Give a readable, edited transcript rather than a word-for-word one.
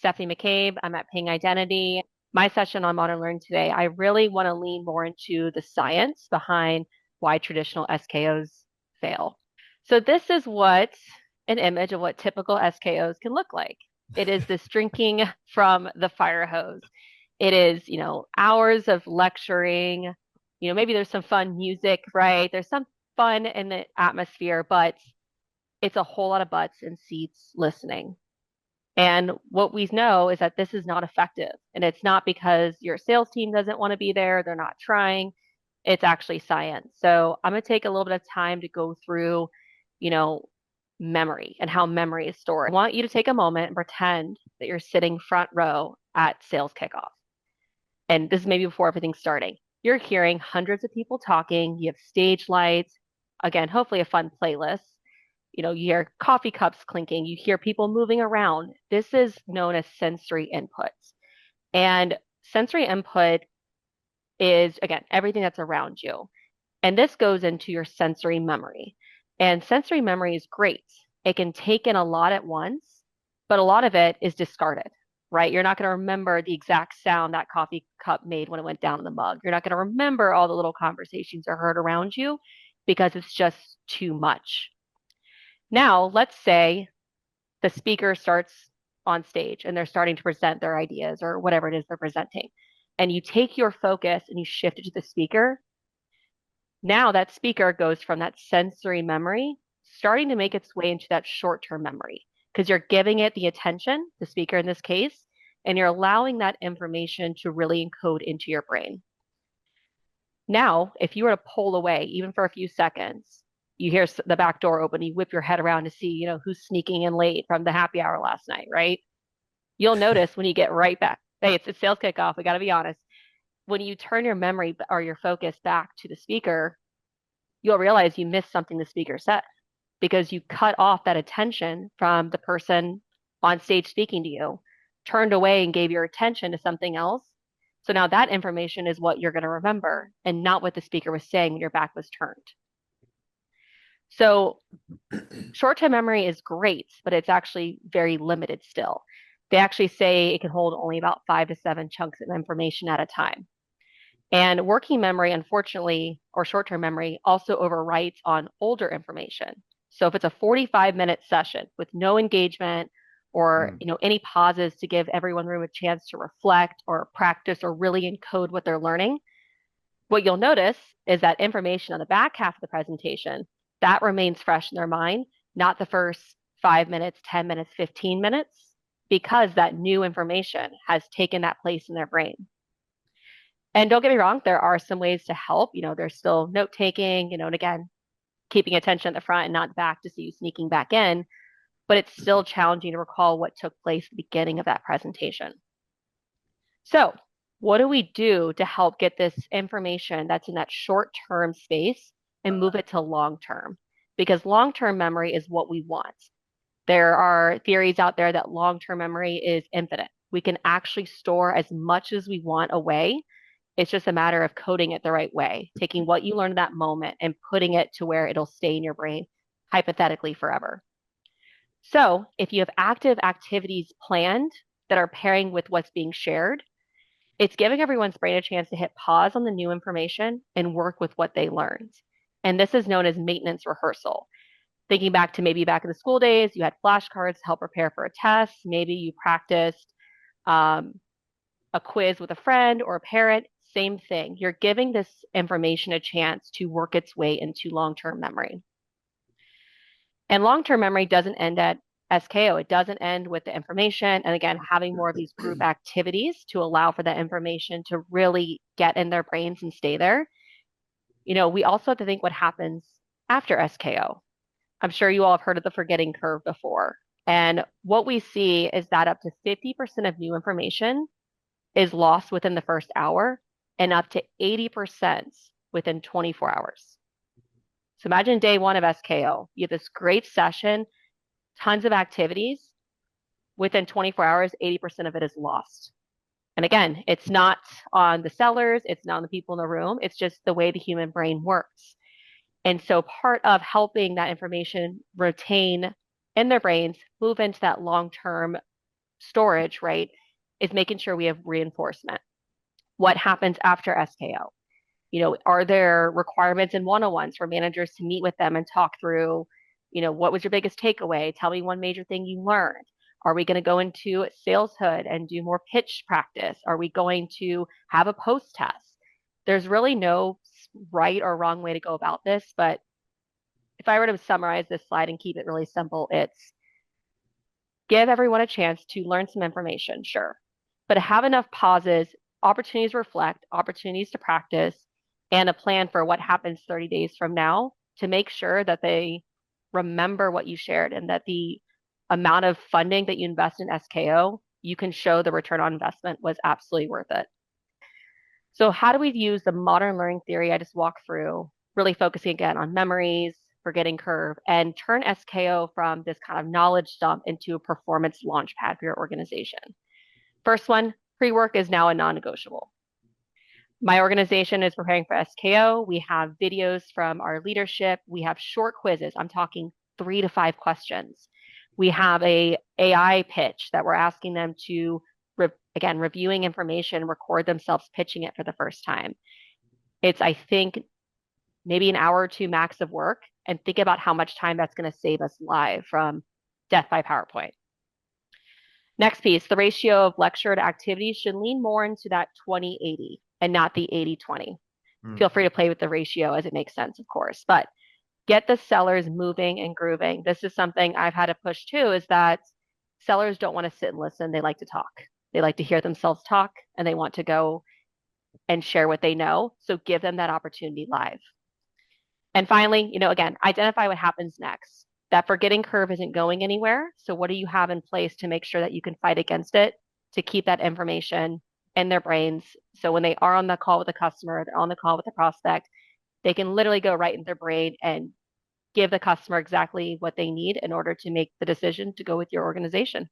Stefanie McCabe. I'm at Ping Identity. My session on Modern Learning today, I really want to lean more into the science behind why traditional SKOs fail. So this is what an image of what typical SKOs can look like. It is this drinking from the fire hose. It is, hours of lecturing. Maybe there's some fun music, right? There's some fun in the atmosphere, but it's a whole lot of butts and seats listening. And what we know is that this is not effective. And it's not because your sales team doesn't want to be there, they're not trying. It's actually science. So I'm going to take a little bit of time to go through, you know, memory and how memory is stored. I want you to take a moment and pretend that you're sitting front row at sales kickoff. And this is maybe before everything's starting. You're hearing hundreds of people talking, you have stage lights, again, hopefully a fun playlist. You hear coffee cups clinking, you hear people moving around. This is known as sensory inputs. And sensory input is, again, everything that's around you. And this goes into your sensory memory. And sensory memory is great. It can take in a lot at once, but a lot of it is discarded, right? You're not going to remember the exact sound that coffee cup made when it went down in the mug. You're not going to remember all the little conversations are heard around you because it's just too much. Now, let's say the speaker starts on stage and they're starting to present their ideas or whatever it is they're presenting. And you take your focus and you shift it to the speaker. Now that speaker goes from that sensory memory, starting to make its way into that short-term memory because you're giving it the attention, the speaker in this case, and you're allowing that information to really encode into your brain. Now, if you were to pull away, even for a few seconds, you hear the back door open, you whip your head around to see, who's sneaking in late from the happy hour last night, right? You'll notice when you get right back, hey, it's sales kickoff, we got to be honest. When you turn your memory or your focus back to the speaker, you'll realize you missed something the speaker said because you cut off that attention from the person on stage speaking to you, turned away and gave your attention to something else. So now that information is what you're going to remember and not what the speaker was saying when your back was turned. So short-term memory is great, but it's actually very limited still. They actually say it can hold only about 5 to 7 chunks of information at a time. And working memory, unfortunately, or short-term memory also overwrites on older information. So if it's a 45-minute session with no engagement or any pauses to give everyone room a chance to reflect or practice or really encode what they're learning, what you'll notice is that information on the back half of the presentation, that remains fresh in their mind, not the first 5 minutes, 10 minutes, 15 minutes, because that new information has taken that place in their brain. And don't get me wrong, there are some ways to help. There's still note taking, and again, keeping attention at the front and not the back to see you sneaking back in. But it's still challenging to recall what took place at the beginning of that presentation. So, what do we do to help get this information that's in that short-term space and move it to long-term? Because long-term memory is what we want. There are theories out there that long-term memory is infinite. We can actually store as much as we want away. It's just a matter of coding it the right way, taking what you learned in that moment and putting it to where it'll stay in your brain, hypothetically forever. So if you have active activities planned that are pairing with what's being shared, it's giving everyone's brain a chance to hit pause on the new information and work with what they learned. And this is known as maintenance rehearsal. Thinking back to maybe back in the school days, you had flashcards to help prepare for a test. Maybe you practiced a quiz with a friend or a parent. Same thing. You're giving this information a chance to work its way into long-term memory. And long-term memory doesn't end at SKO. It doesn't end with the information. And again, having more of these group activities to allow for that information to really get in their brains and stay there. We also have to think what happens after SKO. I'm sure you all have heard of the forgetting curve before. And what we see is that up to 50% of new information is lost within the first hour and up to 80% within 24 hours. So imagine day one of SKO. You have this great session, tons of activities. Within 24 hours, 80% of it is lost. And again, it's not on the sellers, it's not on the people in the room, it's just the way the human brain works. And so part of helping that information retain in their brains, move into that long-term storage, right, is making sure we have reinforcement. What happens after SKO? Are there requirements in one-on-ones for managers to meet with them and talk through, what was your biggest takeaway? Tell me one major thing you learned. Are we going to go into sales hood and do more pitch practice? Are we going to have a post test? There's really no right or wrong way to go about this, but if I were to summarize this slide and keep it really simple, it's give everyone a chance to learn some information, sure, but have enough pauses, opportunities to reflect, opportunities to practice, and a plan for what happens 30 days from now to make sure that they remember what you shared and that the amount of funding that you invest in SKO, you can show the return on investment was absolutely worth it. So how do we use the modern learning theory I just walked through, really focusing again on memories, forgetting curve, and turn SKO from this kind of knowledge dump into a performance launch pad for your organization? First one, pre-work is now a non-negotiable. My organization is preparing for SKO. We have videos from our leadership. We have short quizzes. I'm talking 3 to 5 questions. We have a AI pitch that we're asking them to, again, reviewing information, record themselves pitching it for the first time. It's, I think, maybe an hour or two max of work, and think about how much time that's going to save us live from death by PowerPoint. Next piece, the ratio of lecture to activity should lean more into that 20-80 and not the 80-20. Feel free to play with the ratio as it makes sense, of course, but get the sellers moving and grooving. This is something I've had to push too, is that sellers don't want to sit and listen. They like to talk. They like to hear themselves talk, and they want to go and share what they know. So give them that opportunity live. And finally, again, identify what happens next. That forgetting curve isn't going anywhere. So what do you have in place to make sure that you can fight against it, to keep that information in their brains? So when they are on the call with the customer, they're on the call with the prospect, they can literally go right in their brain and give the customer exactly what they need in order to make the decision to go with your organization.